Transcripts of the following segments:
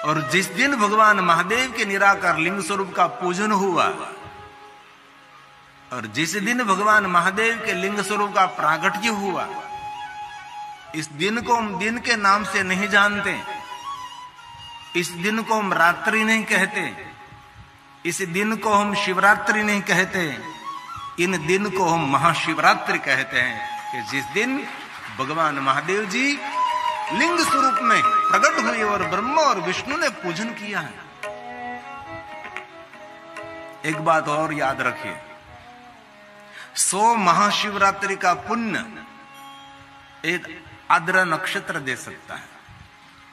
और जिस दिन भगवान महादेव के निराकार लिंग स्वरूप का पूजन हुआ और जिस दिन भगवान महादेव के लिंग स्वरूप का प्रागट्य हुआ, इस दिन को हम दिन के नाम से नहीं जानते, इस दिन को हम रात्रि नहीं कहते, इस दिन को हम शिवरात्रि नहीं कहते, इन दिन को हम महाशिवरात्रि कहते हैं कि जिस दिन भगवान महादेव जी लिंग स्वरूप में प्रकट हुए और ब्रह्मा और विष्णु ने पूजन किया है। एक बात और याद रखिए, 100 महाशिवरात्रि का पुण्य एक आद्रा नक्षत्र दे सकता है।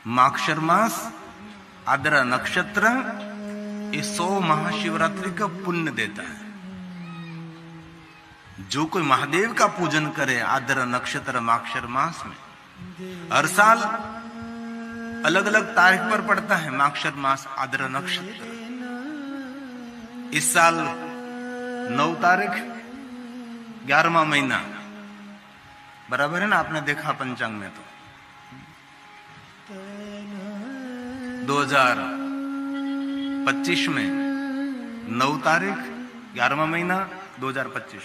माक्षर मास आद्रा नक्षत्र ये 100 महाशिवरात्रि का पुण्य देता है। जो कोई महादेव का पूजन करे आद्रा नक्षत्र माक्षर मास में, हर साल अलग अलग तारीख पर पड़ता है माक्षर मास आद्रा नक्षत्र। इस साल 9 तारीख 11वां महीना, बराबर है ना? आपने देखा पंचांग में तो 2025 में 9 तारीख 11वां महीना 2025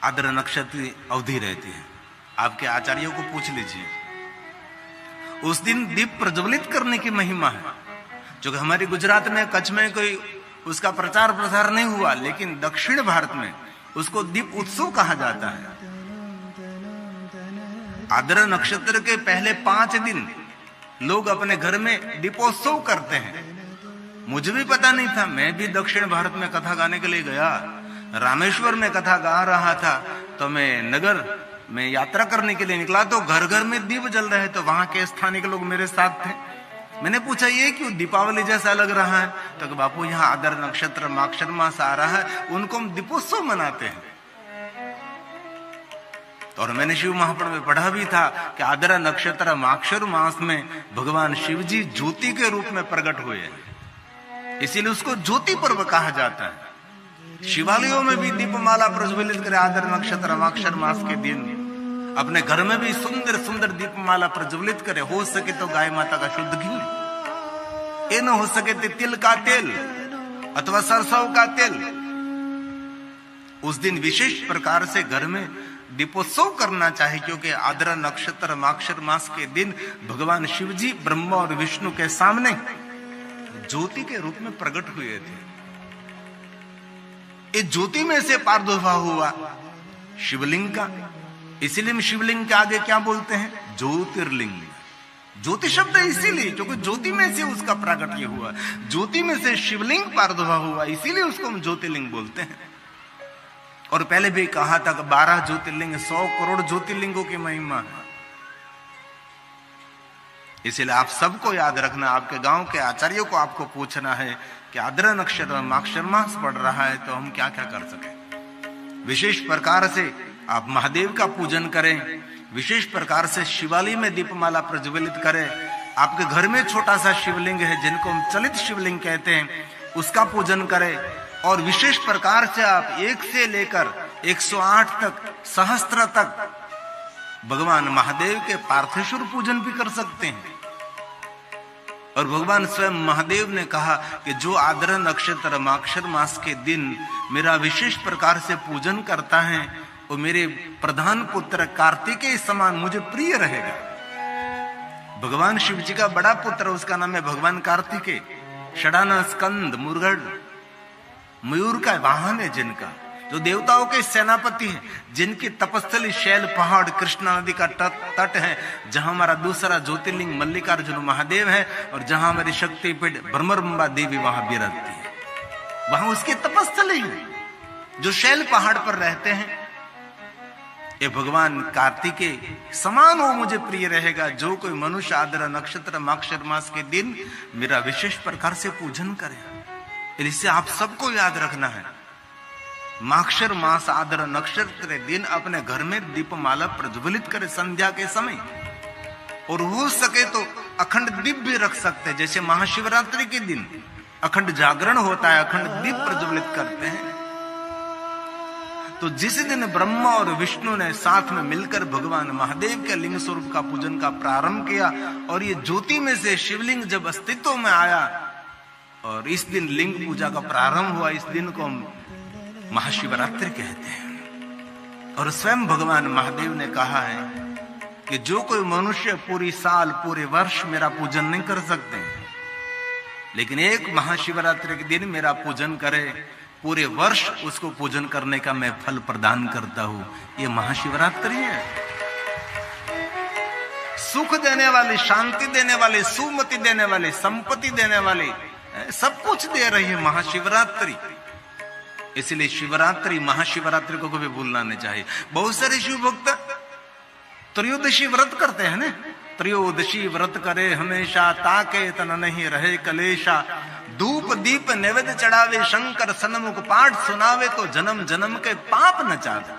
आद्रा नक्षत्र की अवधि रहती है। आपके आचार्यों को पूछ लीजिए, उस दिन दीप प्रज्वलित करने की महिमा है। जो कि हमारे गुजरात में कच्छ में कोई उसका प्रचार प्रसार नहीं हुआ, लेकिन दक्षिण भारत में उसको दीप उत्सव कहा जाता है। आद्रा नक्षत्र के पहले 5 दिन लोग अपने घर में दीपोत्सव करते हैं। मुझे भी पता नहीं था, मैं भी दक्षिण भारत में कथा गाने के लिए गया, रामेश्वर में कथा गा रहा था, तो मैं नगर में यात्रा करने के लिए निकला तो घर घर में दीप जल रहे, तो वहां के स्थानीय लोग मेरे साथ थे। मैंने पूछा ये क्यों दीपावली जैसा लग रहा है? तो बापू यहाँ आद्रा नक्षत्र माक्षर मास आ रहा है, उनको हम दीपोत्सव मनाते हैं। और मैंने शिव महापुराण में पढ़ा भी था कि आद्रा नक्षत्र माक्षर मास में भगवान शिव जी ज्योति के रूप में प्रकट हुए हैं, इसीलिए उसको ज्योति पर्व कहा जाता है। शिवालयों में भी दीपमाला प्रज्वलित करे आद्रा नक्षत्र माक्षर मास के दिन, अपने घर में भी सुंदर सुंदर दीपमाला प्रज्वलित करे। हो सके तो गाय माता का शुद्ध घी, ये न हो सके तो तिल का तेल अथवा सरसों का तेल। उस दिन विशेष प्रकार से घर में दीपोत्सव करना चाहिए, क्योंकि आद्रा नक्षत्र माक्षर मास के दिन भगवान शिव जी ब्रह्मा और विष्णु के सामने ज्योति के रूप में प्रकट हुए थे। इस ज्योति में से प्रादुर्भाव हुआ शिवलिंग का, इसीलिए शिवलिंग के आगे क्या बोलते हैं? ज्योतिर्लिंग। ज्योति शब्द इसीलिए क्योंकि ज्योति में से उसका प्राकट्य हुआ, ज्योति में से शिवलिंग प्रादुर्भाव हुआ, इसीलिए उसको हम ज्योतिर्लिंग बोलते हैं। और पहले भी कहा था कि 12 ज्योतिर्लिंग 100 करोड़ ज्योतिर्लिंगों की महिमा है। इसलिए आप सबको याद रखना, आपके गांव के आचार्यों को आपको पूछना है कि आद्रा नक्षत्र माक्षर मास पड़ रहा है तो हम क्या क्या कर सके। विशेष प्रकार से आप महादेव का पूजन करें, विशेष प्रकार से शिवालय में दीपमाला प्रज्वलित करें। आपके घर में छोटा सा शिवलिंग है जिनको हम चलित शिवलिंग कहते हैं, उसका पूजन करें। और विशेष प्रकार से आप 1 से लेकर 108 तक सहस्त्र तक भगवान महादेव के पार्थेश्वर पूजन भी कर सकते हैं। और भगवान स्वयं महादेव ने कहा कि जो आद्रा नक्षत्र माक्षर मास के दिन मेरा विशेष प्रकार से पूजन करता है वो मेरे प्रधान पुत्र कार्तिकेय समान मुझे प्रिय रहेगा। भगवान शिव जी का बड़ा पुत्र, उसका नाम है भगवान कार्तिकेय। षडानन स्कंद मुरगढ़ मयूर का वाहन है जिनका, जो देवताओं के सेनापति हैं, जिनकी तपस्थली शैल पहाड़ कृष्णा नदी का तट है, जहां हमारा दूसरा ज्योतिर्लिंग मल्लिकार्जुन महादेव है और जहां हमारी शक्तिपीठ भ्रमरंबा देवी वहां विराजती है। वहां उसकी तपस्थली है, जो शैल पहाड़ पर रहते हैं। ये भगवान कार्तिकेय समान वो मुझे प्रिय रहेगा जो कोई मनुष्य आद्रा नक्षत्र माक्षर मास के दिन मेरा विशेष प्रकार से पूजन करे। इससे आप सबको याद रखना है, माक्षर मास आद्रा नक्षत्र के दिन अपने घर में दीपमाला प्रज्वलित करे संध्या के समय, और हो सके तो अखंड दीप भी रख सकते हैं। जैसे महाशिवरात्रि के दिन अखंड जागरण होता है, अखंड दीप प्रज्वलित करते हैं। तो जिस दिन ब्रह्मा और विष्णु ने साथ में मिलकर भगवान महादेव के लिंग स्वरूप का पूजन का प्रारंभ किया और ये ज्योति में से शिवलिंग जब अस्तित्व में आया और इस दिन लिंग पूजा का प्रारंभ हुआ, इस दिन को हम महाशिवरात्रि कहते हैं। और स्वयं भगवान महादेव ने कहा है कि जो कोई मनुष्य पूरी साल पूरे वर्ष मेरा पूजन नहीं कर सकते, लेकिन एक महाशिवरात्रि के दिन मेरा पूजन करे, पूरे वर्ष उसको पूजन करने का मैं फल प्रदान करता हूं। ये महाशिवरात्रि है। सुख देने वाली, शांति देने वाली, सुमति देने वाली, संपत्ति देने वाली, सब कुछ दे रही है महाशिवरात्रि। इसलिए शिवरात्रि, महाशिवरात्रि को कभी भूलना नहीं चाहिए। बहुत सारे शिव भक्त त्रयोदशी व्रत करते हैं ना, त्रयोदशी व्रत करे हमेशा, ताके तन नहीं रहे कलेशा, धूप दीप नैवेद्य चढ़ावे, शंकर सन्मुख पाठ सुनावे, तो जन्म जन्म के पाप न चाहे।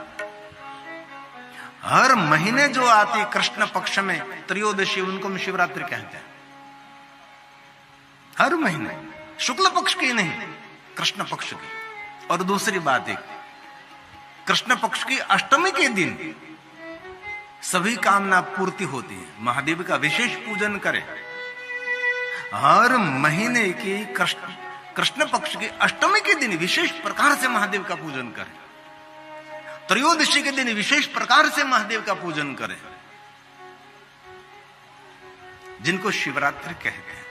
हर महीने जो आती कृष्ण पक्ष में त्रयोदशी, उनको हम शिवरात्रि कहते हैं। हर महीने, शुक्ल पक्ष की नहीं, कृष्ण पक्ष की। और दूसरी बात एक, कृष्ण पक्ष की अष्टमी के दिन सभी कामना पूर्ति होती है। महादेव का विशेष पूजन करें। हर महीने की कृष्ण पक्ष की अष्टमी के दिन विशेष प्रकार से महादेव का पूजन करें। त्रयोदशी के दिन विशेष प्रकार से महादेव का पूजन करें, जिनको शिवरात्रि कहते हैं।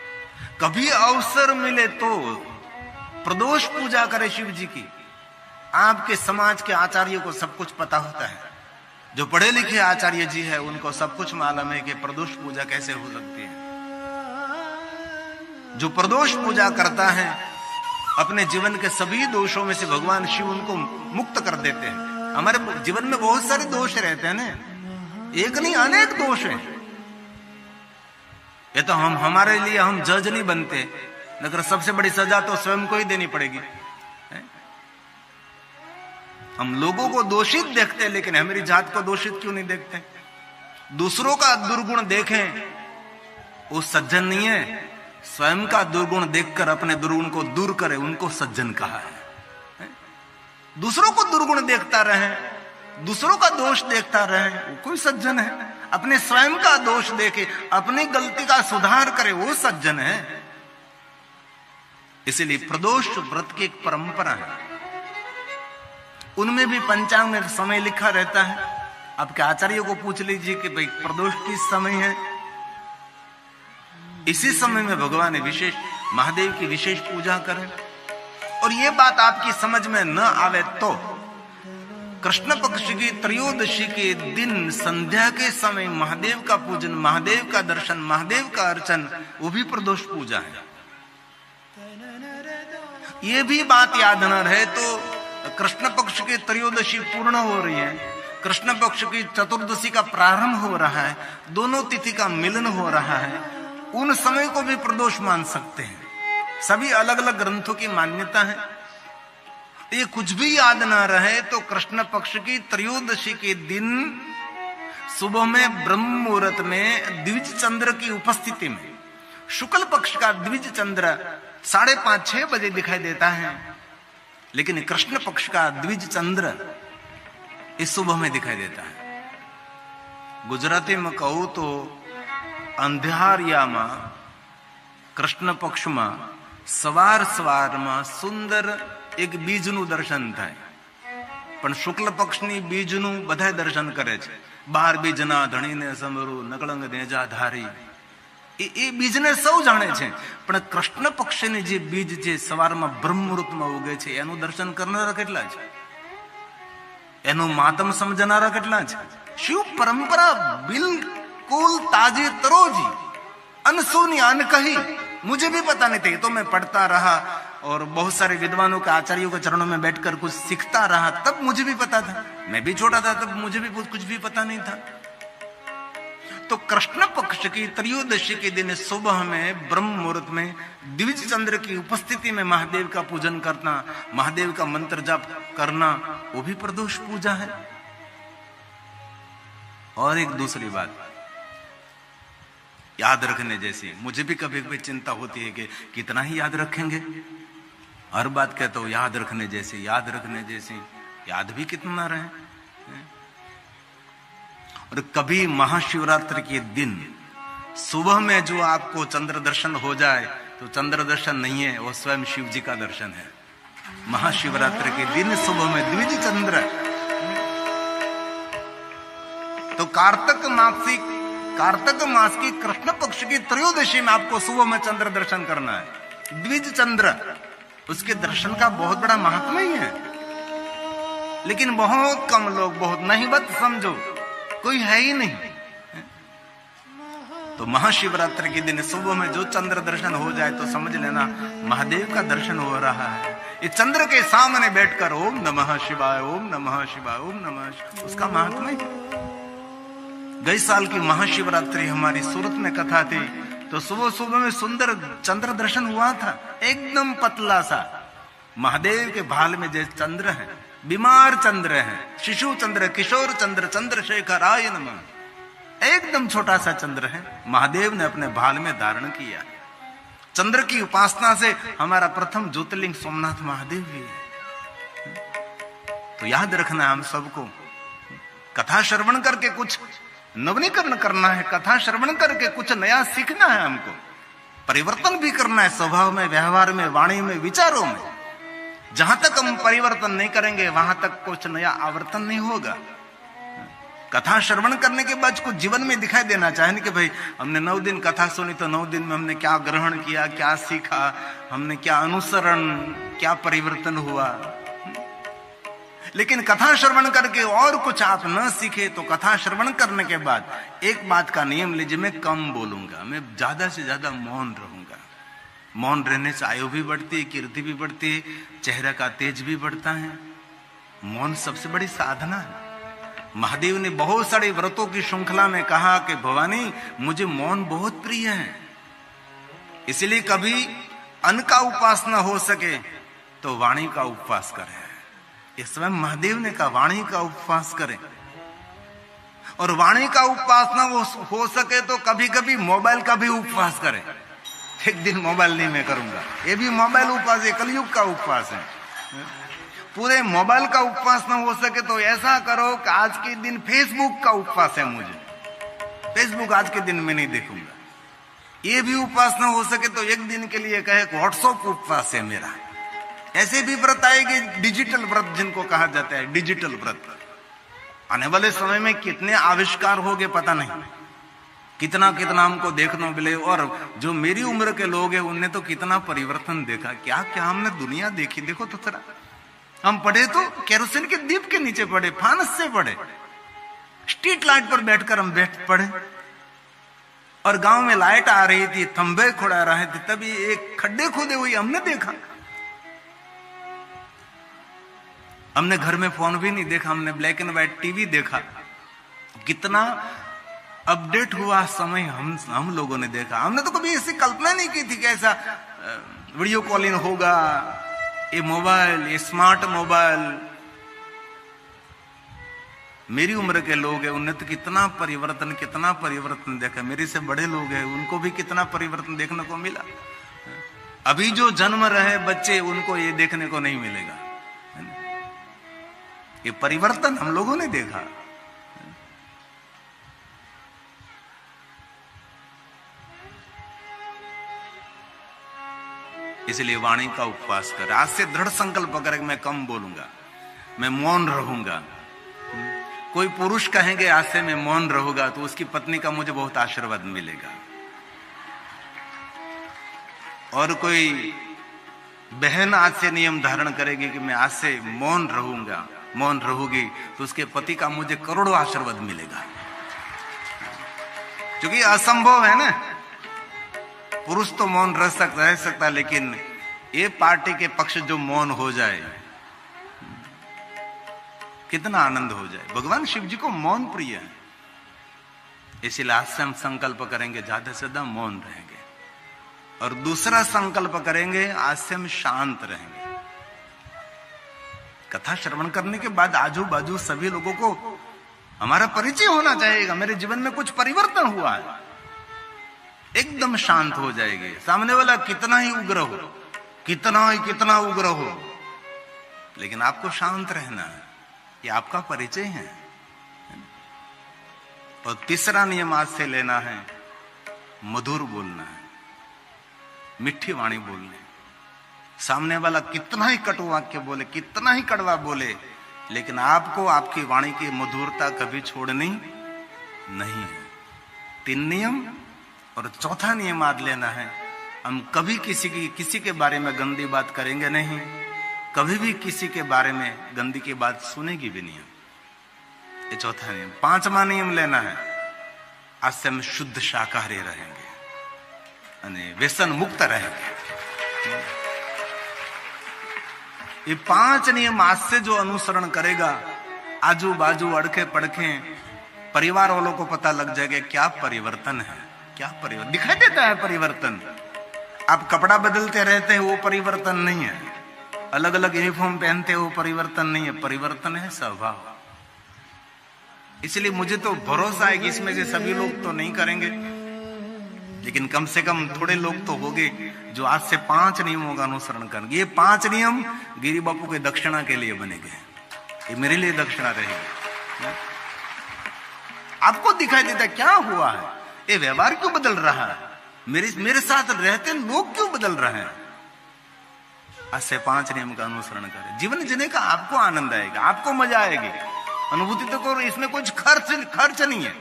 कभी अवसर मिले तो प्रदोष पूजा करें शिव जी की। आपके समाज के आचार्यों को सब कुछ पता होता है, जो पढ़े लिखे आचार्य जी है उनको सब कुछ मालूम है कि प्रदोष पूजा कैसे हो सकती है। जो प्रदोष पूजा करता है, अपने जीवन के सभी दोषों में से भगवान शिव उनको मुक्त कर देते हैं। हमारे जीवन में बहुत सारे दोष रहते हैं ना, एक नहीं अनेक दोष हैं। ये तो हमारे लिए हम जज नहीं बनते, मगर सबसे बड़ी सजा तो स्वयं को ही देनी पड़ेगी। हम लोगों को दोषित देखते हैं, लेकिन हमारी जात को दोषित क्यों नहीं देखते? दूसरों का दुर्गुण देखें, वो सज्जन नहीं है। स्वयं का दुर्गुण देखकर अपने दुर्गुण को दूर करे, उनको सज्जन कहा है। दूसरों को दुर्गुण देखता रहे, दूसरों का दोष देखता रहे, वो कोई सज्जन है? अपने स्वयं का दोष देखे, अपनी गलती का सुधार करे, वो सज्जन है। इसीलिए प्रदोष व्रत की एक परंपरा है। उनमें भी पंचांग में समय लिखा रहता है। आपके आचार्यों को पूछ लीजिए कि भाई प्रदोष किस समय है। इसी समय में भगवान विशेष महादेव की विशेष पूजा करें। और ये बात आपकी समझ में न आवे तो कृष्ण पक्ष की त्रयोदशी के दिन संध्या के समय महादेव का पूजन, महादेव का दर्शन, महादेव का अर्चन, वो भी प्रदोष पूजा है। ये भी बात याद न रहे तो कृष्ण पक्ष की त्रयोदशी पूर्ण हो रही है, कृष्ण पक्ष की चतुर्दशी का प्रारंभ हो रहा है, दोनों तिथि का मिलन हो रहा है, उन समय को भी प्रदोष मान सकते हैं। सभी अलग अलग ग्रंथों की मान्यता है। ये कुछ भी याद ना रहे तो कृष्ण पक्ष की त्रयोदशी के दिन सुबह में ब्रह्म मुहूर्त में द्विज चंद्र की उपस्थिति में, शुक्ल पक्ष का द्विज चंद्र 5:30-6 बजे दिखाई देता है, लेकिन कृष्ण पक्ष का द्विज चंद्र इस सुबह में दिखाई देता है। गुजराती में कहूं तो अंधियारियामा कृष्ण पक्ष में सवार सवार में सुंदर एक बीजનું દર્શન થાય, પણ શુક્લ પક્ષની બીજનું બધા દર્શન કરે છે। 12 બીજના ધણીને સમરું નકળંગ નેજા ધારી, એ બીજને સૌ જાણે છે, પણ કૃષ્ણ પક્ષની જે બીજ છે સવારમાં બ્રહ્મ મુહૂર્તમાં ઉગે છે, એનું દર્શન કરનારા કેટલા છે? એનું માતમ સમજનારા કેટલા છે? शिव परंपरा बिल्कुल ताजी तरोजी, अनसुनी अनकही। मुझे भी पता नहीं था, तो मैं पढ़ता रहा और बहुत सारे विद्वानों के आचार्यों के चरणों में बैठकर कुछ सीखता रहा, तब मुझे भी पता था। मैं भी छोटा था तब मुझे भी कुछ भी पता नहीं था। तो कृष्ण पक्ष की त्रयोदशी के दिन सुबह में ब्रह्म मुहूर्त में द्विज चंद्र की उपस्थिति में महादेव का पूजन करना, महादेव का मंत्र जाप करना, वो भी प्रदोष पूजा है। और एक दूसरी बात याद रखने जैसी, मुझे भी कभी कभी चिंता होती है कि कितना ही याद रखेंगे। हर बात कहता हूं याद रखने जैसी, याद रखने जैसी। याद भी कितना रहे। और कभी महाशिवरात्रि के दिन सुबह में जो आपको चंद्र दर्शन हो जाए तो चंद्र दर्शन नहीं है, वो स्वयं शिव जी का दर्शन है। महाशिवरात्रि के दिन सुबह में द्विज चंद्र। तो कार्तिक मास की कृष्ण पक्ष की त्रयोदशी में आपको सुबह में चंद्र दर्शन करना है, द्विज चंद्र। उसके दर्शन का बहुत बड़ा महात्मा ही है, लेकिन बहुत कम लोग, बहुत नहीं बत समझो, कोई है ही नहीं। तो महाशिवरात्रि के दिन सुबह में जो चंद्र दर्शन हो जाए तो समझ लेना महादेव का दर्शन हो रहा है। ये चंद्र के सामने बैठकर ओम नमः शिवाय, ओम नमः शिवाय, ओम नमः शिवाय, उसका महात्मा ही। गई साल की महाशिवरात्रि हमारी सूरत में कथा थी, तो सुबह सुबह में सुंदर चंद्र दर्शन हुआ था, एकदम पतला सा। महादेव के भाल में जैसे चंद्र है, बीमार चंद्र है, शिशु चंद्र, किशोर चंद्र, चंद्रशेखराय नमः, एकदम छोटा सा चंद्र है, महादेव ने अपने भाल में धारण किया। चंद्र की उपासना से हमारा प्रथम ज्योतिर्लिंग सोमनाथ महादेव भी है। तो याद रखना हम सबको, कथा श्रवण करके कुछ नवीनीकरण करना है, कथा श्रवण करके कुछ नया सीखना है, हमको परिवर्तन भी करना है स्वभाव में, व्यवहार में, वाणी में, विचारों में। जहां तक हम परिवर्तन नहीं करेंगे वहां तक कुछ नया आवर्तन नहीं होगा। कथा श्रवण करने के बाद कुछ जीवन में दिखाई देना चाहिए कि भाई हमने 9 दिन कथा सुनी, तो 9 दिन में हमने क्या ग्रहण किया, क्या सीखा, हमने क्या अनुसरण, क्या परिवर्तन हुआ। लेकिन कथा श्रवण करके और कुछ आप न सीखे तो कथा श्रवण करने के बाद एक बात का नियम लीजिए, मैं कम बोलूंगा, मैं ज्यादा से ज्यादा मौन रहूंगा। मौन रहने से आयु भी बढ़ती है, कीर्ति भी बढ़ती है, चेहरे का तेज भी बढ़ता है। मौन सबसे बड़ी साधना है। महादेव ने बहुत सारे व्रतों की श्रृंखला में कहा कि भवानी मुझे मौन बहुत प्रिय है, इसलिए कभी अन्न का उपवास न हो सके तो वाणी का उपवास करें। इस समय महादेव ने कहा वाणी का उपवास करें, और वाणी का उपवास न हो सके तो कभी कभी मोबाइल का भी उपवास करें। एक दिन मोबाइल नहीं मैं करूंगा, ये भी मोबाइल उपवास है, कलयुग का उपवास है। पूरे मोबाइल का उपवास ना हो सके तो ऐसा करो कि आज के दिन फेसबुक का उपवास है, मुझे फेसबुक आज के दिन में नहीं देखूंगा। ये भी उपवास ना हो सके तो एक दिन के लिए कहे व्हाट्सएप उपवास है मेरा। ऐसे भी व्रत आएंगे, डिजिटल व्रत जिनको कहा जाता है, डिजिटल व्रत। आने वाले समय में कितने आविष्कार होंगे पता नहीं, कितना कितना हमको देखने मिले। और जो मेरी उम्र के लोग हैं उनने तो कितना परिवर्तन देखा, क्या क्या हमने दुनिया देखी। देखो तो थोड़ा, हम पढ़े तो केरोसिन के दीप के नीचे पढ़े, फानस से पढ़े, स्ट्रीट लाइट पर बैठकर हम पढ़े, और गांव में लाइट आ रही थी, थंबे खुड़ा रहे थे, तभी एक खड्डे खोदे हुए हमने देखा। हमने घर में फोन भी नहीं देखा, हमने ब्लैक एंड व्हाइट टीवी देखा। कितना अपडेट हुआ समय हम लोगों ने देखा। हमने तो कभी ऐसी कल्पना नहीं की थी कि ऐसा वीडियो कॉलिंग होगा, ये मोबाइल, ये स्मार्ट मोबाइल। मेरी उम्र के लोग हैं उन्हें तो कितना परिवर्तन देखा। मेरे से बड़े लोग हैं उनको भी कितना परिवर्तन देखने को मिला। अभी जो जन्म रहे बच्चे उनको ये देखने को नहीं मिलेगा। ये परिवर्तन हम लोगों ने देखा। इसलिए वाणी का उपवास कर। आज से दृढ़ संकल्प कर, मैं कम बोलूंगा, मैं मौन रहूंगा। कोई पुरुष कहेंगे आज से मैं मौन रहूंगा तो उसकी पत्नी का मुझे बहुत आशीर्वाद मिलेगा। और कोई बहन आज से नियम धारण करेगी कि मैं आज से मौन रहूंगा, मौन रहूगी, तो उसके पति का मुझे करोड़ों आशीर्वाद मिलेगा। क्योंकि असंभव है ना, पुरुष तो मौन रह सकता, लेकिन ये पार्टी के पक्ष जो मौन हो जाए कितना आनंद हो जाए। भगवान शिव जी को मौन प्रिय है, इसलिए आज से हम संकल्प करेंगे ज्यादा से ज्यादा मौन रहेंगे। और दूसरा संकल्प करेंगे आज से हम शांत रहेंगे। कथा श्रवण करने के बाद आजू बाजू सभी लोगों को हमारा परिचय होना चाहिएगा, मेरे जीवन में कुछ परिवर्तन हुआ है। एकदम शांत हो जाएगी। सामने वाला कितना ही उग्र हो, कितना उग्र हो, लेकिन आपको शांत रहना है। ये आपका परिचय है। और तीसरा नियम आज से लेना है, मधुर बोलना है, मिठी वाणी बोलने। सामने वाला कितना ही कटु वाक्य बोले, कितना ही कड़वा बोले, लेकिन आपको आपकी वाणी की मधुरता कभी छोड़नी नहीं है। 3 नियम। और चौथा नियम आज लेना है, हम कभी किसी के बारे में गंदी बात करेंगे नहीं, कभी भी किसी के बारे में गंदी की बात सुनेगी भी नहीं। ये चौथा नियम। 5वां नियम लेना है, आज से हम शुद्ध शाकाहारी रहेंगे, यानी व्यसन मुक्त रहेंगे। ये 5 नियम आज से जो अनुसरण करेगा, आजू बाजू अड़के पड़के परिवार वालों को पता लग जाएगा क्या परिवर्तन है, क्या परिवर्तन दिखाई देता है। परिवर्तन, आप कपड़ा बदलते रहते हैं वो परिवर्तन नहीं है, अलग अलग यूनिफॉर्म पहनते हैं वो परिवर्तन नहीं है, परिवर्तन है स्वभाव। इसलिए मुझे तो भरोसा है कि इसमें से सभी लोग तो नहीं करेंगे, लेकिन कम से कम थोड़े लोग तो होंगे जो आज से 5 नियमों का अनुसरण करेंगे। ये 5 नियम गिरी बापू के दक्षिणा के लिए बने गए, ये मेरे लिए दक्षिणा रहेगी। आपको दिखाई देता क्या हुआ है, ये व्यवहार क्यों बदल रहा है, मेरे साथ रहते लोग क्यों बदल रहे हैं। आज से 5 नियम का अनुसरण करें, जीवन जीने का आपको आनंद आएगा, आपको मजा आएगी, अनुभूति तो करो, इसमें कुछ खर्च नहीं है।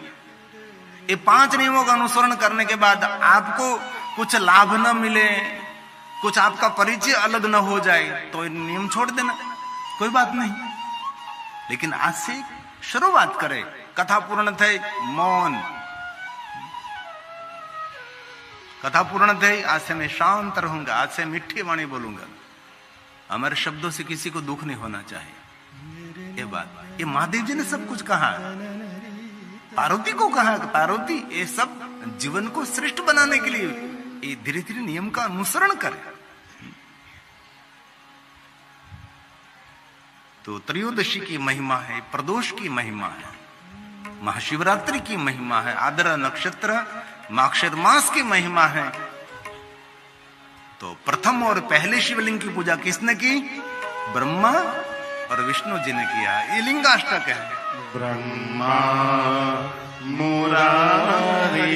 ये 5 नियमों का अनुसरण करने के बाद आपको कुछ लाभ न मिले, कुछ आपका परिचय अलग न हो जाए, तो नियम छोड़ देना, कोई बात नहीं। लेकिन आज से शुरुआत करें। कथा पूर्ण थे मौन, कथा पूर्ण थे, आज से मैं शांत रहूंगा, आज से मीठी वाणी बोलूंगा, हमारे शब्दों से किसी को दुख नहीं होना चाहिए। ये बात, ये महादेव जी ने सब कुछ कहा, पार्वती को कहा, पार्वती ये सब जीवन को श्रेष्ठ बनाने के लिए ये धीरे धीरे नियम का अनुसरण करें। तो त्रयोदशी की महिमा है, प्रदोष की महिमा है, महाशिवरात्रि की महिमा है, आद्रा नक्षत्र माक्षर मास की महिमा है। तो प्रथम और पहले शिवलिंग की पूजा किसने की? ब्रह्मा और विष्णु जी ने किया। ये लिंगाष्टक है। ब्रह्मा मुरारी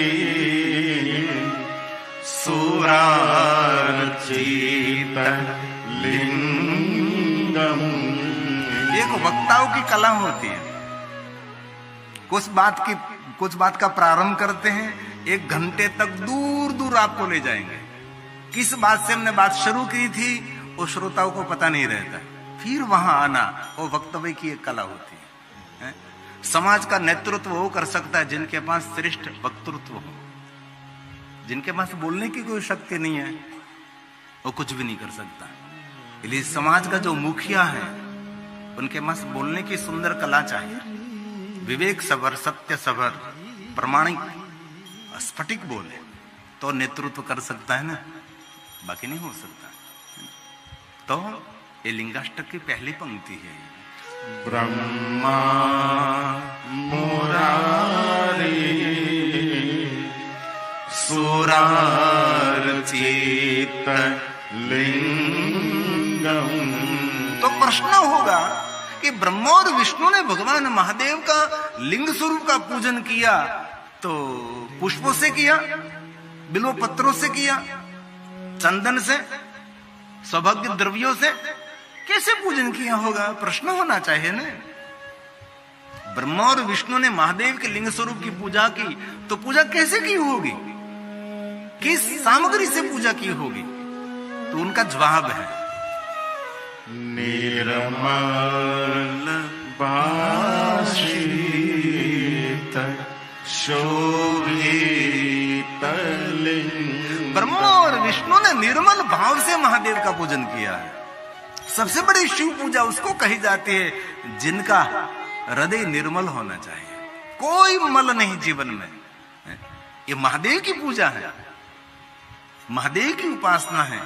सुरार्चित लिंगम। एक वक्ताओं की कला होती है, कुछ बात का प्रारंभ करते हैं, 1 घंटे तक दूर दूर आपको ले जाएंगे। किस बात से हमने बात शुरू की थी वो श्रोताओं को पता नहीं रहता, फिर वहां आना वो वक्तव्य की एक कला होती है। समाज का नेतृत्व वो कर सकता है जिनके पास श्रेष्ठ वक्तृत्व हो। जिनके पास बोलने की कोई शक्ति नहीं है वो कुछ भी नहीं कर सकता। इसलिए समाज का जो मुखिया है उनके पास बोलने की सुंदर कला चाहिए, विवेक सबर, सत्य सबर, प्रमाणिक स्फटिक बोले तो नेतृत्व कर सकता है ना, बाकी नहीं हो सकता। तो ये लिंगाष्टक की पहली पंक्ति है। ब्रह्मा मुरारी सुरार्चित लिंगम। तो प्रश्न होगा कि ब्रह्मा और विष्णु ने भगवान महादेव का लिंग स्वरूप का पूजन किया तो पुष्पों से किया, बिल्व पत्रों से किया, चंदन से, सौभाग्य द्रव्यों से कैसे पूजन किया होगा? प्रश्न होना चाहिए ना। ब्रह्मा और विष्णु ने महादेव के लिंग स्वरूप की पूजा की तो पूजा कैसे की होगी, किस सामग्री से पूजा की होगी? तो उनका जवाब है निर्मल भाषित शोभित लिंग। ब्रह्मा और विष्णु ने निर्मल भाव से महादेव का पूजन किया है। सबसे बड़ी शिव पूजा उसको कही जाती है जिनका हृदय निर्मल होना चाहिए, कोई मल नहीं जीवन में। ये महादेव की पूजा है, महादेव की उपासना है।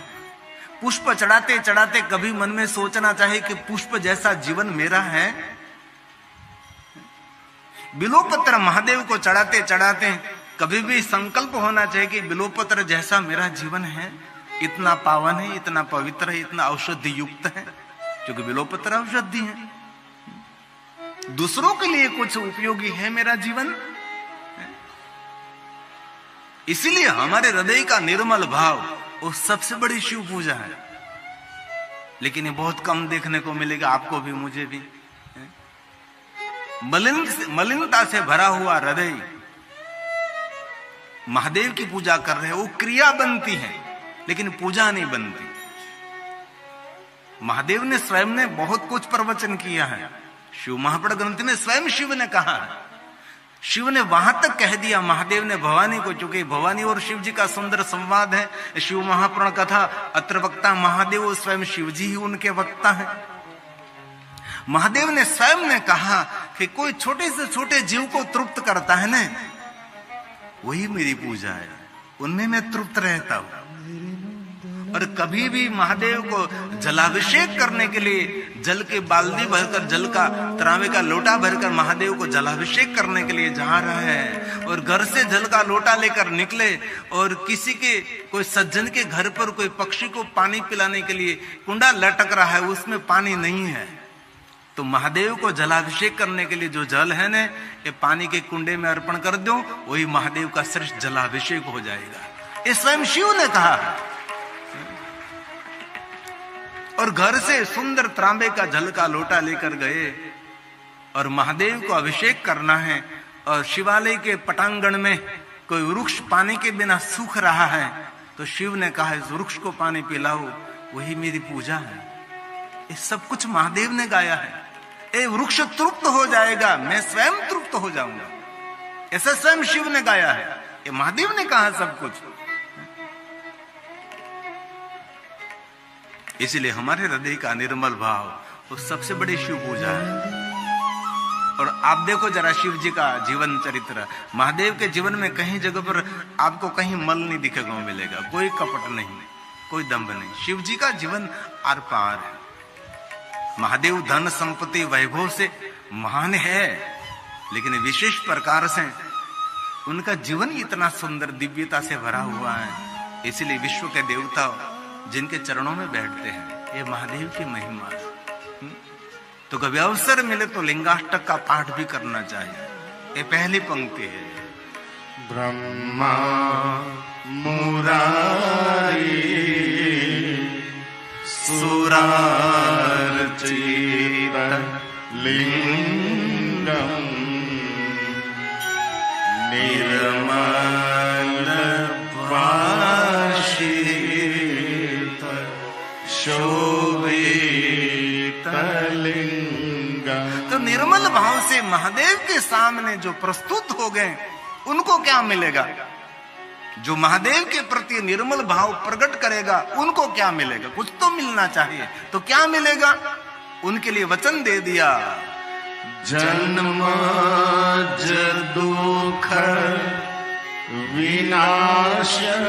पुष्प चढ़ाते चढ़ाते कभी मन में सोचना चाहिए कि पुष्प जैसा जीवन मेरा है। बिल्वपत्र महादेव को चढ़ाते चढ़ाते कभी भी संकल्प होना चाहिए कि बिल्वपत्र जैसा मेरा जीवन है, इतना पावन है, इतना पवित्र है, इतना औषधि युक्त है, क्योंकि बिल्वपत्र औषधि है। दूसरों के लिए कुछ उपयोगी है मेरा जीवन? इसीलिए हमारे हृदय का निर्मल भाव वो सबसे बड़ी शिव पूजा है। लेकिन ये बहुत कम देखने को मिलेगा, आपको भी मुझे भी। मलिनता से भरा हुआ हृदय महादेव की पूजा कर रहे हैं, वो क्रिया बनती है लेकिन पूजा नहीं बनती। महादेव ने स्वयं ने बहुत कुछ प्रवचन किया है। शिव महापुराण ग्रंथ में स्वयं शिव ने कहा है, शिव ने वहां तक कह दिया महादेव ने भवानी को, चूंकि भवानी और शिव जी का सुंदर संवाद है। शिव महापुराण कथा अत्र वक्ता महादेव, स्वयं शिव जी ही उनके वक्ता हैं। महादेव ने स्वयं ने कहा कि कोई छोटे से छोटे जीव को तृप्त करता है ना, वही मेरी पूजा है, उनमें मैं तृप्त रहता हूं। और कभी भी महादेव को जलाभिषेक करने के लिए जल के बाल्टी भरकर, जल का त्रावे का लोटा भरकर महादेव को जलाभिषेक करने के लिए जा रहे हैं, और घर से जल का लोटा लेकर निकले और किसी के, कोई सज्जन के घर पर कोई पक्षी को पानी पिलाने के लिए कुंडा लटक रहा है, उसमें पानी नहीं है, तो महादेव को जलाभिषेक करने के लिए जो जल है ना, ये पानी के कुंडे में अर्पण कर दो, वही महादेव का श्रेष्ठ जलाभिषेक हो जाएगा। ये स्वयं शिव ने कहा है। और घर से सुंदर तांबे का जल का लोटा लेकर गए और महादेव को अभिषेक करना है। और शिवालय के पटांगण में कोई वृक्ष पानी के बिना सूख रहा है, तो शिव ने कहा इस वृक्ष को पानी पिलाओ, वही मेरी पूजा है। ये सब कुछ महादेव ने गाया है। ये वृक्ष तृप्त हो जाएगा, मैं स्वयं तृप्त हो जाऊंगा, ऐसा स्वयं शिव ने गाया है। ये महादेव ने कहा सब कुछ। इसलिए हमारे हृदय का निर्मल भाव वो सबसे बड़ी शिव पूजा है। और आप देखो जरा शिव जी का जीवन चरित्र, महादेव के जीवन में कहीं जगह पर आपको कहीं मल नहीं दिखेगा मिलेगा, कोई कपट नहीं, कोई दंभ नहीं। शिव जी का जीवन आर पार है। महादेव धन संपत्ति वैभव से महान है, लेकिन विशेष प्रकार से उनका जीवन इतना सुंदर दिव्यता से भरा हुआ है। इसलिए विश्व के देवता जिनके चरणों में बैठते हैं, ये महादेव की महिमा है। तो कभी अवसर मिले तो लिंगाष्टक का पाठ भी करना चाहिए। ये पहली पंक्ति है। ब्रह्मा मुरारी सुरार्चित लिंगम निर्मल शोभित लिंगम। तो निर्मल भाव से महादेव के सामने जो प्रस्तुत हो गए, उनको क्या मिलेगा? जो महादेव के प्रति निर्मल भाव प्रकट करेगा, उनको क्या मिलेगा? कुछ तो मिलना चाहिए। तो क्या मिलेगा? उनके लिए वचन दे दिया, जन्म दुख विनाशन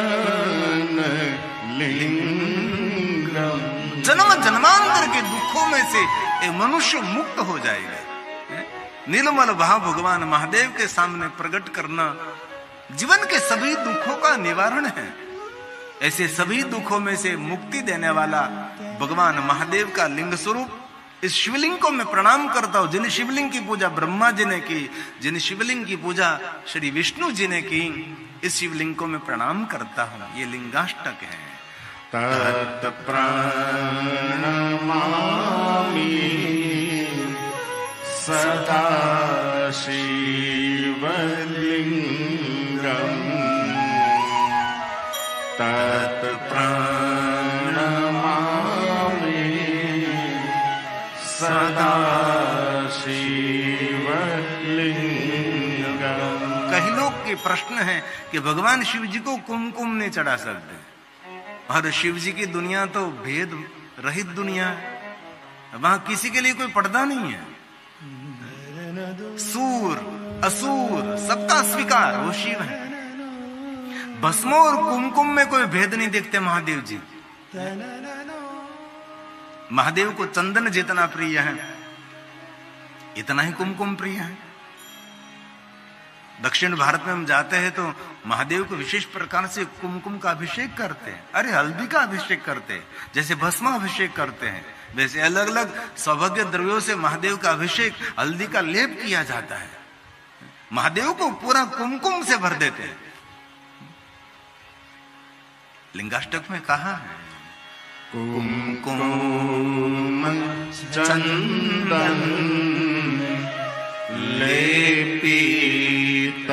लिंगम। जन्म जन्मांतर के दुखों में से एक मनुष्य मुक्त हो जाएगा। निर्मल भाव भगवान महादेव के सामने प्रकट करना जीवन के सभी दुखों का निवारण है। ऐसे सभी दुखों में से मुक्ति देने वाला भगवान महादेव का लिंग स्वरूप इस शिवलिंग को मैं प्रणाम करता हूं। जिन शिवलिंग की पूजा ब्रह्मा जी ने की, जिन शिवलिंग की पूजा श्री विष्णु जी ने की, इस शिवलिंग को मैं प्रणाम करता हूं। ये लिंगाष्टक है। तत् प्रणमामि सदा शिवलिंगम। तत् प्रणमामि सदा शिवलिंगम। कई लोग के प्रश्न है कि भगवान शिव जी को कुमकुम नहीं चढ़ा सकते, और शिव जी की दुनिया तो भेद रहित दुनिया है, वहां किसी के लिए कोई पर्दा नहीं है। सूर असुर सबका स्वीकार वो शिव है। भस्मो और कुमकुम में कोई भेद नहीं देखते महादेव जी। महादेव को चंदन जितना प्रिय है, इतना ही कुमकुम प्रिय है। दक्षिण भारत में हम जाते हैं तो महादेव को विशेष प्रकार से कुमकुम का अभिषेक करते हैं, अरे हल्दी का अभिषेक करते हैं, जैसे भस्म अभिषेक करते हैं वैसे अलग अलग सौभाग्य द्रव्यों से महादेव का अभिषेक, हल्दी का लेप किया जाता है। महादेव को पूरा कुमकुम से भर देते हैं। लिंगाष्टक में कहा है कुमकुम चंदन लेपित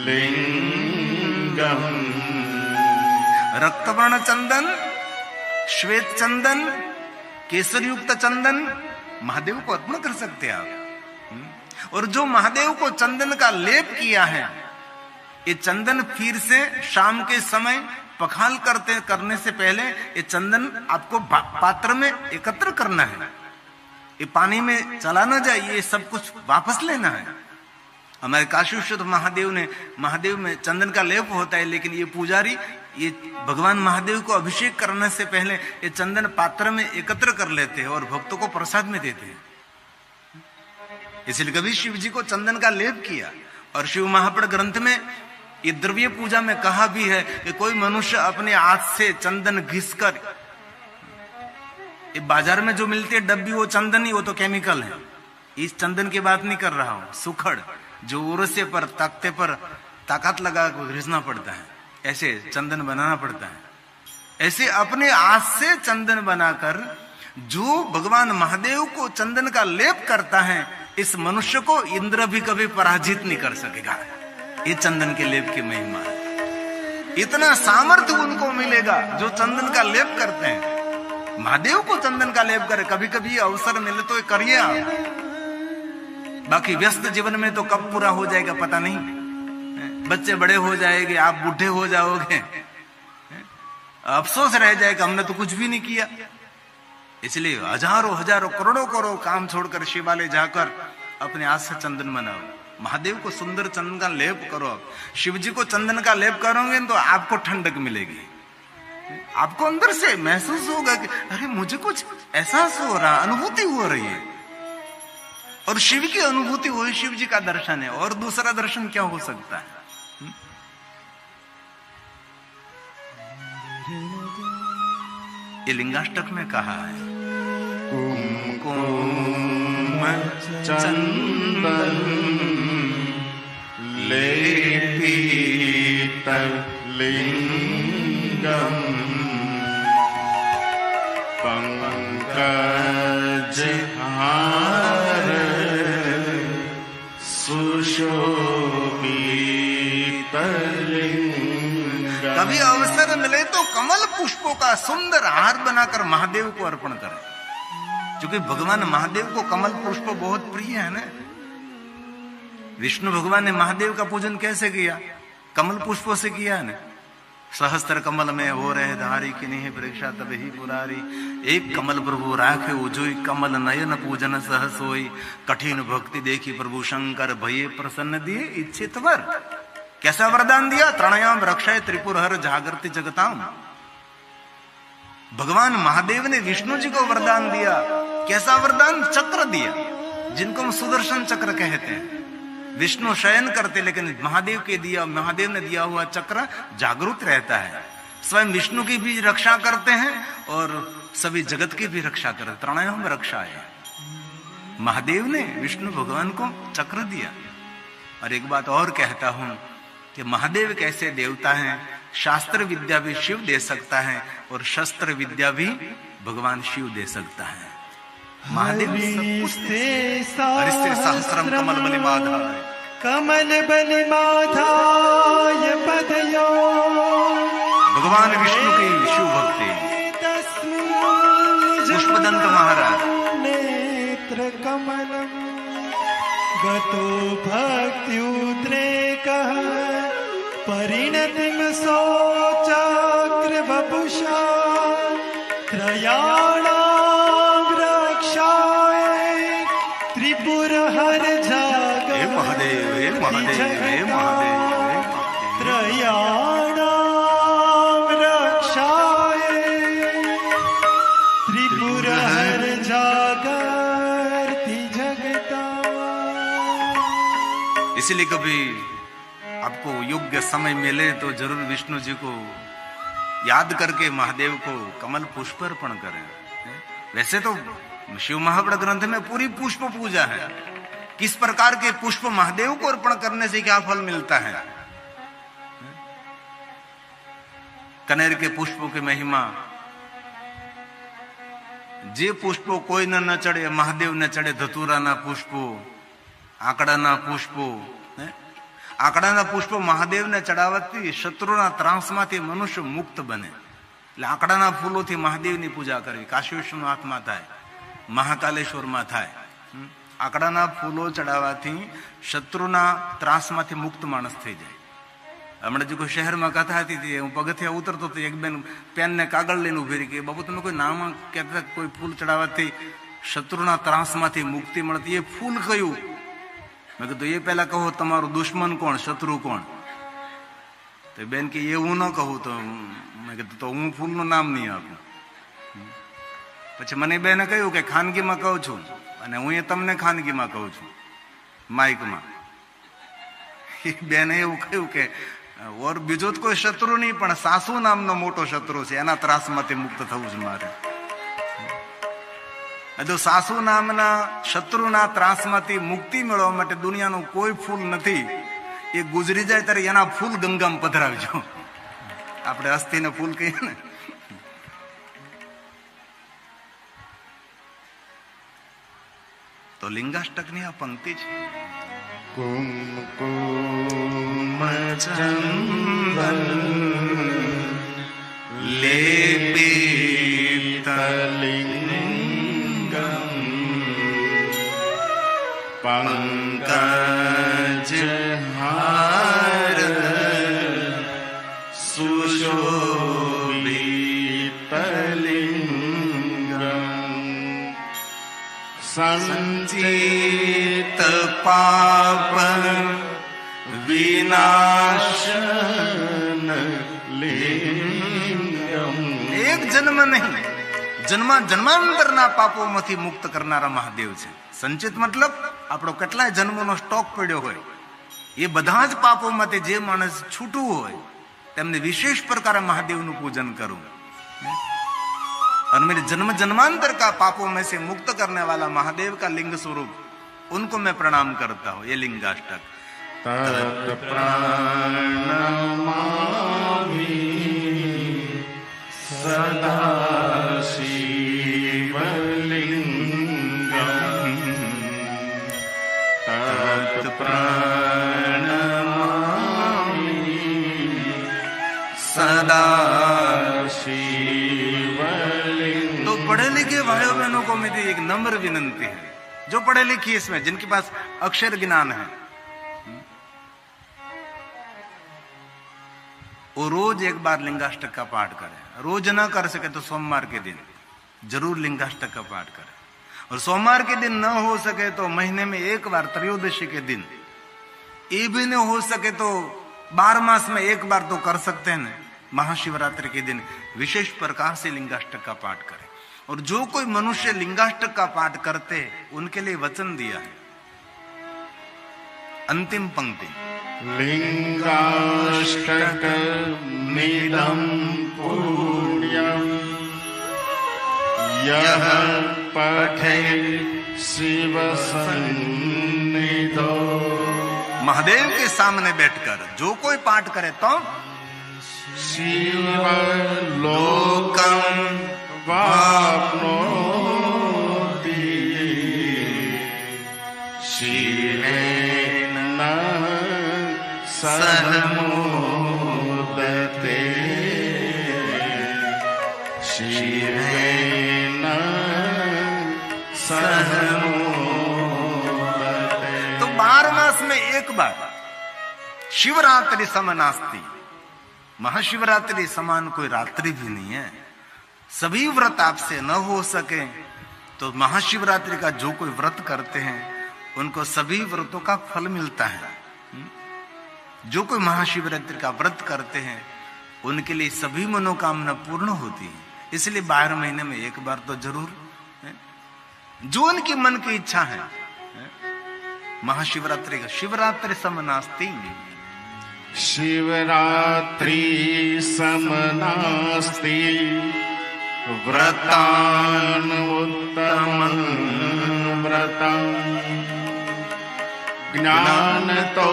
लिंगम। रक्तवर्ण चंदन, श्वेत चंदन, केसर युक्त चंदन महादेव को अर्पण कर सकते हैं आप। और जो महादेव को चंदन का लेप किया है, ये चंदन फिर से शाम के समय पखाल करने से पहले ये चंदन आपको पात्र में एकत्र करना है। ये पानी में चला ना जाए, ये सब कुछ वापस लेना है। हमारे काशी विश्वनाथ महादेव में चंदन का लेप होता है, लेकिन ये पुजारी ये भगवान महादेव को अभिषेक करने से पहले ये चंदन पात्र में एकत्र कर लेते हैं और भक्तों को प्रसाद में देते हैं। इसलिए कभी शिव जी को चंदन का लेप किया। और शिव महापुराण ग्रंथ में ये द्रव्य पूजा में कहा भी है कि कोई मनुष्य अपने हाथ से चंदन घिसकर, ये बाजार में जो मिलती है डब्बी वो चंदन ही, वो तो केमिकल है। इस चंदन की बात नहीं कर रहा हूं, सुखड़ जो उरसे पर तख्ते पर ताकत लगा घिसना पड़ता है, ऐसे चंदन बनाना पड़ता है। ऐसे अपने हाथ से चंदन बनाकर जो भगवान महादेव को चंदन का लेप करता है, इस मनुष्य को इंद्र भी कभी पराजित नहीं कर सकेगा। ये चंदन के लेप की महिमा है। इतना सामर्थ्य उनको मिलेगा जो चंदन का लेप करते हैं। महादेव को चंदन का लेप करे, कभी कभी अवसर मिले तो करिए आप। बाकी व्यस्त जीवन में तो कब पूरा हो जाएगा पता नहीं। बच्चे बड़े हो जाएंगे, आप बूढ़े हो जाओगे, अफसोस रह जाएगा हमने तो कुछ भी नहीं किया। इसलिए हजारों हजारों करोड़ों करोड़ काम छोड़कर शिवालय जाकर अपने हाथ से चंदन बनाओ। महादेव को सुंदर चंदन का लेप करो। आप शिव जी को चंदन का लेप करोगे तो आपको ठंडक मिलेगी। आपको अंदर से महसूस होगा कि अरे मुझे कुछ एहसास हो रहा, अनुभूति हो रही है। और शिव की अनुभूति वही शिव जी का दर्शन है, और दूसरा दर्शन क्या हो सकता है। ये लिंगाष्टक में कहा है कुमकुम चंदन लेपित लिंगम पंकज हार सुशोभित लिंगम। कभी अवसर मिले तो कमल पुष्पों का सुंदर हार बनाकर महादेव को अर्पण करें, क्योंकि भगवान महादेव को कमल पुष्प बहुत प्रिय है ना। विष्णु भगवान ने महादेव का पूजन कैसे किया? कमल पुष्पों से किया है ना। सहस्त्र कमल में हो रहे धारी कि नहीं परीक्षा तब ही पुरारी। एक कमल प्रभु राखे उजोई, कमल नयन पूजन सहस होई। कठिन भक्ति देखी प्रभु शंकर भये प्रसन्न दिए इच्छित वर। कैसा वरदान दिया? त्रणयाम रक्षाय त्रिपुर हर जागृति जगताम। भगवान महादेव ने विष्णु जी को वरदान दिया। कैसा वरदान? चक्र दिया, जिनको हम सुदर्शन चक्र कहते हैं। विष्णु शयन करते, लेकिन महादेव ने दिया हुआ चक्र जागरूक रहता है। स्वयं विष्णु की भी रक्षा करते हैं और सभी जगत की भी रक्षा करते। त्रणायाम रक्षा है। महादेव ने विष्णु भगवान को चक्र दिया। और एक बात और कहता हूं कि महादेव कैसे देवता हैं। शास्त्र विद्या भी शिव दे सकता है और शस्त्र विद्या भी भगवान शिव दे सकता है। महादेव सहस्रम कमल बलिमाधाय कमल बलिमाधाय पदयो। भगवान विष्णु की शिव भक्ति। पुष्पदंत महाराज नेत्र कमलम गतो भक्ति उद्रेकः परिणतिम सोचाग्र वपुषा त्रयाणां रक्षाय त्रिपुर हर जाग। हे महादेव, हे महादेव, हे महादेव, त्रयाणां रक्षाय त्रिपुर हर जागर्ति जगता। इसलिए कभी आपको योग्य समय मिले तो जरूर विष्णु जी को याद करके महादेव को कमल पुष्प अर्पण करें। वैसे तो शिव महापुराण ग्रंथ में पूरी पुष्प पूजा है। किस प्रकार के पुष्प महादेव को अर्पण करने से क्या फल मिलता है, कनेर के पुष्पों की महिमा। जे पुष्पो कोई न चढ़े महादेव न चढ़े, धतूरा ना पुष्पो, आंकड़ा ना पुष्पो। आंकड़ा पुष्पो महादेव ने चढ़ावती शत्रुना ત્રાસમાંથી મનુષ્ય મુક્ત બને। એટલે આંકડાના ફૂલોથી મહાદેવની પૂજા કરવી। કાશી વિશ્વનાથમાં થાય, મહાકાલેશ્વરમાં થાય। આંકડાના ફૂલો ચડાવવાથી શત્રુના ત્રાસમાંથી મુક્ત માણસ થઈ જાય। હમણાં જે કોઈ શહેરમાં કથા હતી, હું પગથિયા ઉતરતો તો એક બેન પેન ને કાગળ લઈને ઉભી રહી કે બાબુ તમે કોઈ નામ કહેતા કોઈ ફૂલ ચડાવવાથી શત્રુના ત્રાસમાંથી મુક્તિ મળતી, એ ફૂલ કયું? मैं तो ये पहला कहो तमारो दुश्मन कौन, शत्रु कौन? तो बेन की ये हूँ न कहूँ तो मैं कहता तो हूँ फूल नु नाम नहीं आपू। पछी मने बेने कहूँ कि खानगी में कहूँ छू अने हूँ तमने खानगी में कहूँ छू माइक में। बेने एवं कहूँ कि और बीजो तो कोई शत्रु नहीं पण सासू नामनो मोटो शत्रु छे, एना ત્રાસમાંથી मुक्त थवुं ज मारे। जो सासू नामना शत्रुना ત્રાસમાંથી मुक्ति मेळववा माटे दुनियानो कोई फूल नथी। ए गुजरी जाए त्यारे एना फूल गंगामां पधरावजो। आपणे अस्थિને फूल कहीए ने। तो लिंगाष्टकनी आ पंक्ति छे। कुमकुम चंदन लेपित पंकज हार सुशोभित लिंगम संचित पाप विनाशन लिंगम। एक जन्म नहीं, जन्मांतરના પાપોમાંથી મુક્ત કરનારા મહાદેવ છે। સંચિત મતલબ આપણો કેટલાય જન્મોનો સ્ટોક પડ્યો હોય, એ બધા જ પાપોમાંથી જે માણસ છૂટું હોય તેમને વિશેષ પ્રકારે મહાદેવનું પૂજન કરું। और मेरे जन्म जन्मांतर का पापों में से मुक्त करने वाला महादेव का लिंग स्वरूप उनको मैं प्रणाम करता हूँ। ये लिंगाष्टक प्रणमामि सदा शिवलिंगम प्रणमामि सदा। शिवलिंगम। तो पढ़े लिखे भाइयों बहनों को मेरी एक नम्र विनंती है, जो पढ़े लिखे इसमें जिनके पास अक्षर ज्ञान है, वो रोज एक बार लिंगाष्टक का पाठ करें। रोज ना कर सके तो सोमवार के दिन जरूर लिंगाष्टक का पाठ करें, और सोमवार के दिन न हो सके तो महीने में एक बार त्रयोदशी के दिन, ये भी न हो सके तो 12 मास में एक बार तो कर सकते हैं। महाशिवरात्रि के दिन विशेष प्रकार से लिंगाष्टक का पाठ करें। और जो कोई मनुष्य लिंगाष्टक का पाठ करते उनके लिए वचन दिया है। अंतिम पंक्ति लिंगाष्टक मिदं पुण्यं यः पठे शिव सन्निधौ। महादेव के सामने बैठकर जो कोई पाठ करे तो शिवलोकं वाप्नोति शिवेन सह मोदते शिवेन सह मोदते। तो 12 मास में एक बार शिवरात्रि समनास्ति। महाशिवरात्रि समान कोई रात्रि भी नहीं है। सभी व्रत आपसे न हो सके तो महाशिवरात्रि का जो कोई व्रत करते हैं उनको सभी व्रतों का फल मिलता है। जो कोई महाशिवरात्रि का व्रत करते हैं उनके लिए सभी मनोकामना पूर्ण होती है। इसलिए 12 महीने में एक बार तो जरूर जो उनकी मन की इच्छा है महाशिवरात्रि का। शिवरात्रि समनास्ति शिवरात्रि समनास्ति व्रतान् उत्तमं व्रतं ज्ञान तो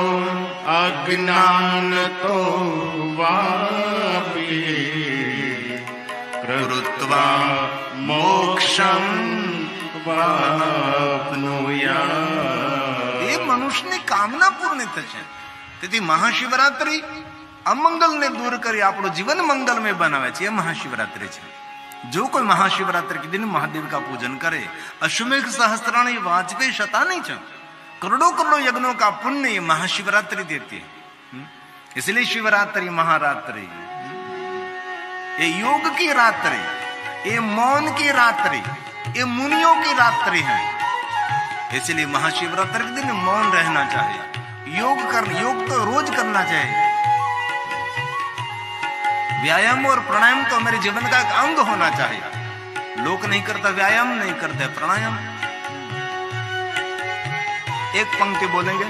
अज्ञान तो वापि कृत्वा मोक्षं वाप्नुयात्। એ મનુષ્યની કામના પૂર્ણ થશે. તેથી મહાશિવરાત્રિ અમંગલને દૂર કરી આપણું જીવન મંગલમય બનાવે છે. એ મહાશિવરાત્રિ છે. जो कोई महाशिवरात्रि के दिन महादेव का पूजन करे, अश्वमेघ सहस्त्राणी वाजपेयी शता नहीं छ, करोड़ों करोड़ों यज्ञों का पुण्य ये महाशिवरात्रि देती है. इसलिए शिवरात्रि महारात्रि, ये योग की रात्रि, ये मौन की रात्रि, ये मुनियों की रात्रि है. इसलिए महाशिवरात्रि के दिन मौन रहना चाहिए. योग तो रोज करना चाहिए. व्यायाम और प्राणायाम तो मेरे जीवन का एक अंग होना चाहिए. लोग नहीं करता व्यायाम, नहीं करते प्राणायाम. एक पंक्ति बोलेंगे.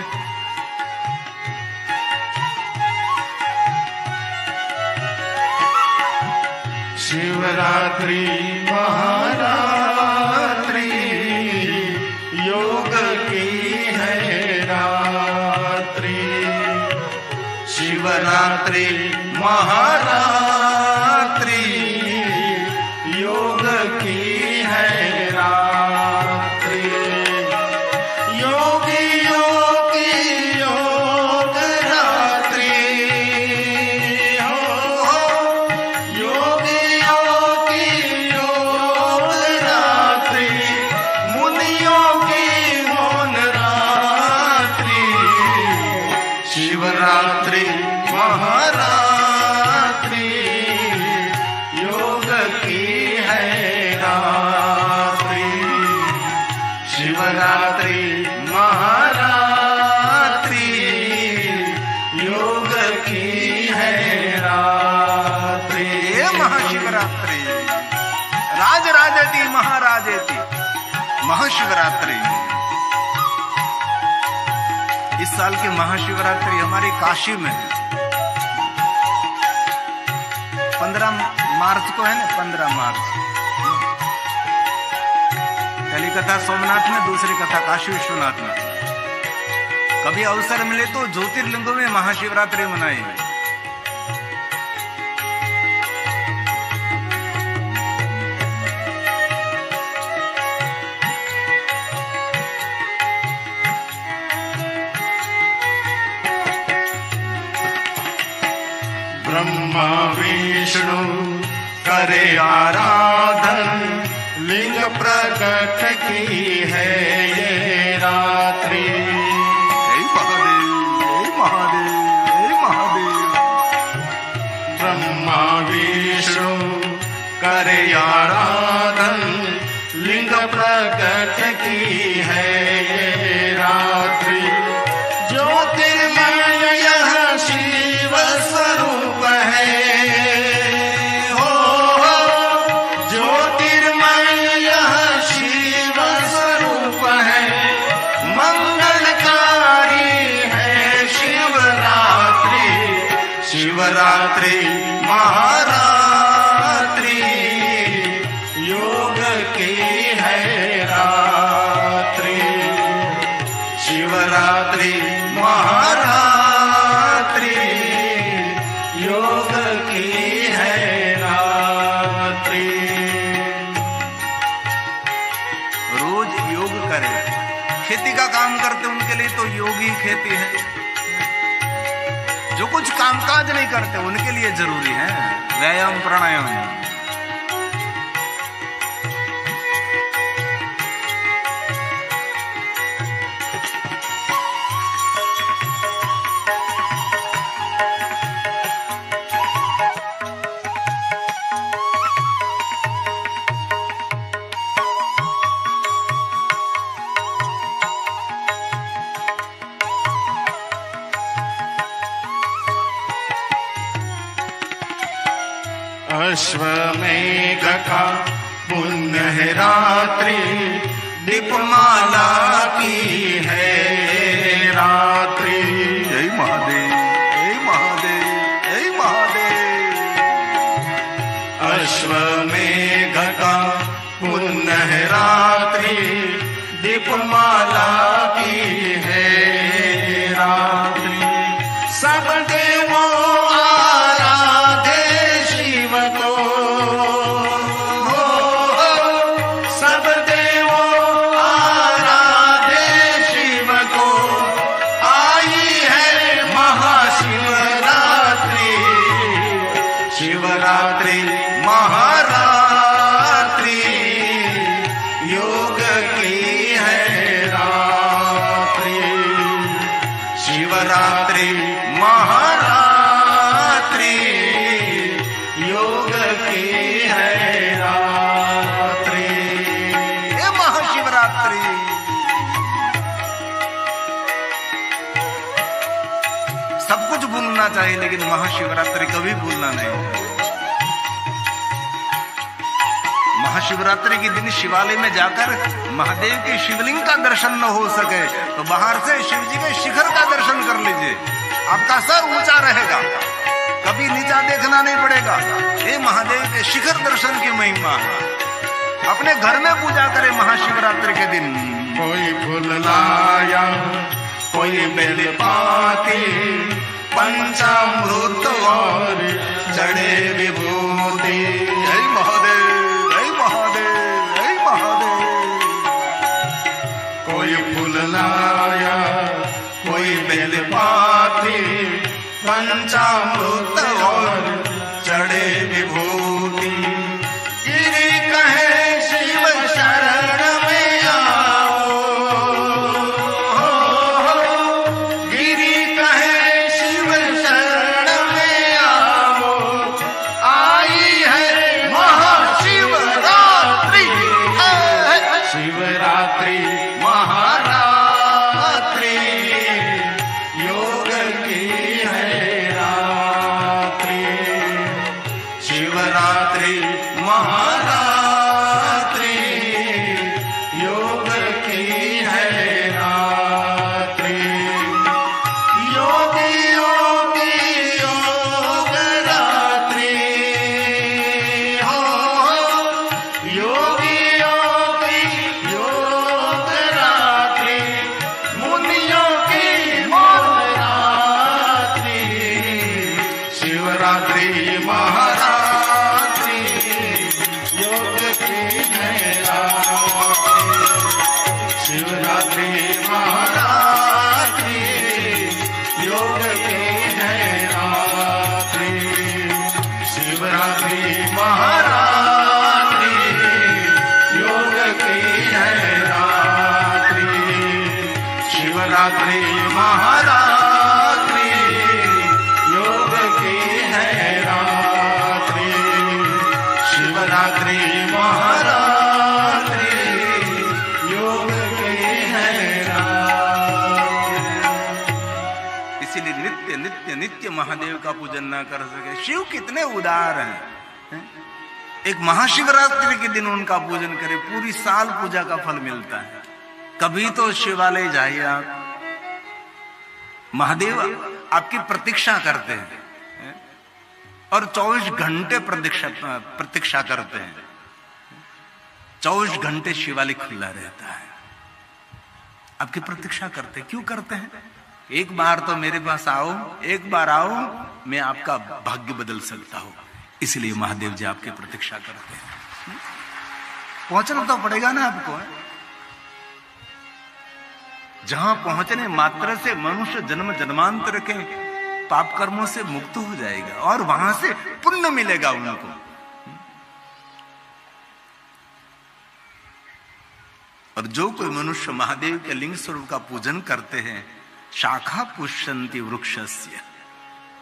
शिवरात्रि महारात्रि योग की है रात्रि। शिवरात्रि महारात्रि योग की है रात्रि। योगियों की योग रात्रि हो, योगियों की योग रात्रि, मुनियों की मौन रात्रि। शिवरात्रि महारात्रि योग की है रात्रि। शिवरात्रि महारात्रि योग की है रात्रि। ये महाशिवरात्रि राजराजेति महाराजेति महाशिवरात्रि। इस साल की महाशिवरात्रि हमारी काशी में है. 15 मार्च को है ना, 15 मार्च. पहली कथा सोमनाथ में, दूसरी कथा काशी विश्वनाथ में. कभी अवसर मिले तो ज्योतिर्लिंगों में महाशिवरात्रि मनाएंगे. ब्रह्मा विष्णु करे आराधन, लिंग प्रकट की है ये रात्रि। जय महादेव, जय महादेव, जय महादेव. ब्रह्मा विष्णु करे आराधन, लिंग प्रकट की है ये रात्रि। ज्योतिर्मय यह शिव स्वरूप है हो, ज्योतिर्मय यह शिव स्वरूप है। मंगलकारी है शिवरात्रि। शिवरात्रि महारात्रि योग की है रात्रि। शिवरात्रि महारात्रि योग की है रात्रि। रोज योग करें. खेती का काम करते उनके लिए तो योग ही खेती है. जो कुछ कामकाज नहीं करते उनके लिए जरूरी है व्यायाम प्राणायाम. अश्वमेघ का पुण्य है रात्रि, दीपमाला की है रात्रि। जय महादेव, जय महादेव. मेघ का पुण्य है रात्रि, दीपमाला की है रात्रि। सब देवों आराधे शिव को, सब देवों आराधे शिव को। आई है महाशिवरात्रि, शिवरात्रि महारात्रि, योग की है रात्रि। शिवरात्रि महारात्रि, योग की है रात्रि। ये महाशिवरात्रि सब कुछ भूलना चाहिए, लेकिन महाशिवरात्रि कभी भूलना नहीं। महाशिवरात्रि के दिन शिवालय में जाकर महादेव के शिवलिंग का दर्शन न हो सके तो बाहर से शिव जी के शिखर का दर्शन कर लीजिए, आपका सर ऊंचा रहेगा, कभी नीचा देखना नहीं पड़ेगा। ये महादेव के शिखर दर्शन की महिमा है। अपने घर में पूजा करें महाशिवरात्रि के दिन। कोई फूल लाया, कोई बेलपाती, पंचामृत और जड़े विभूति। जय महादेव, जय महादेव, जय महादेव। कोई फूल लाया, कोई बेलपाती, पंचामृत और जड़े विभूति। गिरी कहे शिव शरण में आओ, गिरी कहे शिव शरण में आओ। आई है महाशिवरात्रि, शिवरात्रि महारात्रि, योग की है रात्रि। शिवरात्रि महारात्रि, योग की है रात्रि। योगी योगी योग रात्रि हो, योगी योगी योग रात्रि, मुनियों की मौन रात्रि। शिवरात्रि महारात्रि, योग की है रात्रि। शिवरात्रि महारात्रि, योग की है रात्रि। शिवरात्रि महारात्रि, योग की है रात्रि। शिवरात्रि महारात्रि, योग की है रात्रि। शिवरात्रि महारात्रि, योग की है रात्रि। इसीलिए नित्य नित्य नित्य महादेव का पूजन ना कर सके। शिव कितने उदार हैं, हैं? एक महाशिवरात्रि के दिन उनका पूजन करें, पूरी साल पूजा का फल मिलता है। कभी तो शिवालय जाइए आप, महादेव आपकी प्रतीक्षा करते हैं, हैं? और 24 घंटे प्रतीक्षा करते हैं। 24 घंटे शिवालय खुला रहता है, आपकी प्रतीक्षा करते। क्यों करते हैं? एक बार तो मेरे पास आओ, एक बार आओ, मैं आपका भाग्य बदल सकता हूं। इसलिए महादेव जी आपकी प्रतीक्षा करते हैं। पहुंचना तो पड़ेगा ना आपको। जहां पहुंचने मात्र से मनुष्य जन्म जन्मांतर के पाप कर्मों से मुक्त हो जाएगा और वहां से पुण्य मिलेगा उनको। और जो कोई मनुष्य महादेव के लिंग स्वरूप का पूजन करते हैं, शाखा पुष्यन्ति वृक्षस्य,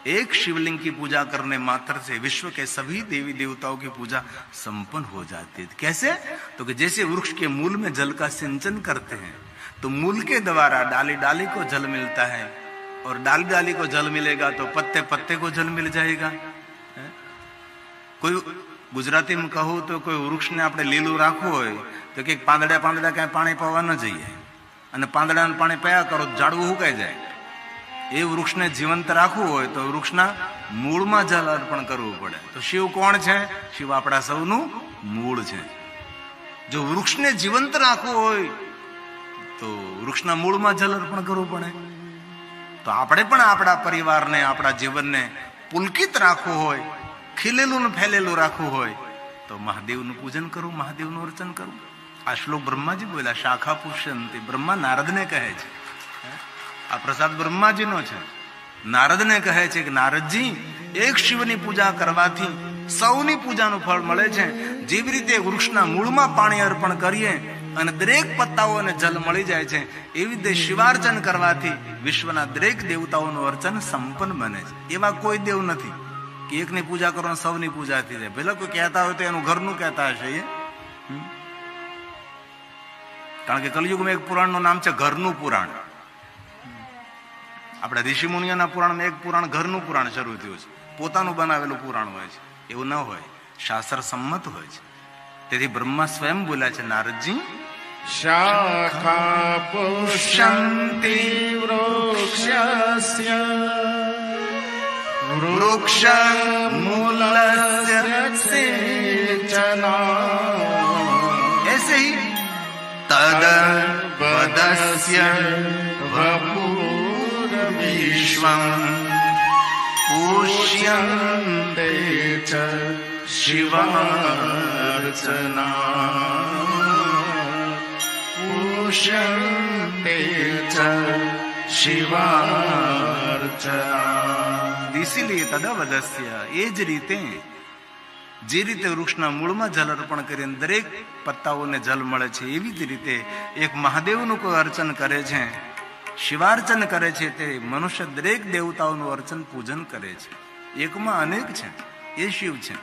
एक शिवलिंग की पूजा करने मात्र से विश्व के सभी देवी देवताओं की पूजा संपन्न हो जाती है। कैसे? तो कि जैसे वृक्ष के मूल में जल का सिंचन करते हैं, तो मूल के द्वारा डाली डाली को जल मिलता है, और डाली डाली को जल मिलेगा तो पत्ते पत्ते को जल मिल जाएगा। कोई गुजराती में कहूं तो कोई वृक्ष ने આપણે લીલું રાખવું હોય તો કે પાંદડા પાંદડા કાંઈ પાણી પાવા ન જોઈએ, અને પાંદડાને પાણી પયા કરો ઝાડવું સુકાઈ જાય। એ વૃક્ષને જીવંત રાખવું હોય તો વૃક્ષના મૂળમાં જલ અર્પણ કરવું પડે. તો શિવ કોણ છે? શિવ આપણા સૌનું મૂળ છે. જો વૃક્ષને જીવંત રાખવું હોય તો વૃક્ષના મૂળમાં જલ અર્પણ કરવું પડે. તો આપણે પણ આપણા પરિવારને, આપણા જીવનને પુલકિત રાખવું હોય, ખીલેલું ને ફેલેલું રાખવું હોય તો મહાદેવનું પૂજન કરવું, મહાદેવનું અર્ચન કરવું. આ શ્લોક બ્રહ્માજી બોલ્યા, શાખા પુષ્યંતી. બ્રહ્મા નારદને કહે છે, આ પ્રસાદ બ્રહ્માજીનો છે. નારદને કહે છે કે નારદજી, એક શિવની પૂજા કરવાથી સૌની પૂજાનું ફળ મળે છે. જેવી રીતે વૃક્ષના મૂળમાં પાણી અર્પણ કરીએ અને દરેક પત્તાઓને જલ મળી જાય છે, એવી રીતે શિવાર્ચન કરવાથી વિશ્વના દરેક દેવતાઓનું અર્ચન સંપન્ન બને છે. એવા કોઈ દેવ નથી કે એકની પૂજા કરો સૌની પૂજા થઈ જાય. ભલે કોઈ કહેતા હોય તો એનું ઘરનું કહેતા હશે એ. કારણ કે કલયુગમાં એક પુરાણનું નામ છે ઘરનું પુરાણ. આપણા ઋષિ મુનિઓના પુરાણમાં એક પુરાણ ઘરનું પુરાણ શરૂ થયું છે. પોતાનું બનાવેલું પુરાણ હોય છે. એવું ન હોય, શાસ્ત્ર સંમત હોય છે. તેથી બ્રહ્મા સ્વયં બોલ્યા છે, નારદજી, શાખા પુષ્યંતિ વૃક્ષસ્ય વૃક્ષ મૂલસ્ય સેચના ऐसे ही तद वदस्य વપુર विश्वं પુષ્યન્તે ચ શિવાર્ચના પુષ્યન્તે ચ શિવાર્ચના. इसीलिए તદવદસ્ય, એ જ રીતે જે રીતે વૃક્ષના મૂળમાં જલ અર્પણ કરીને દરેક પત્તાઓને જલ મળે છે, એવી જ રીતે એક મહાદેવનું કોઈ અર્ચન કરે છે, શિવાર્ચન કરે છે, તે મનુષ્ય દરેક દેવતાઓનું અર્ચન પૂજન કરે છે. એકમાં અનેક છે, એ શિવ છે.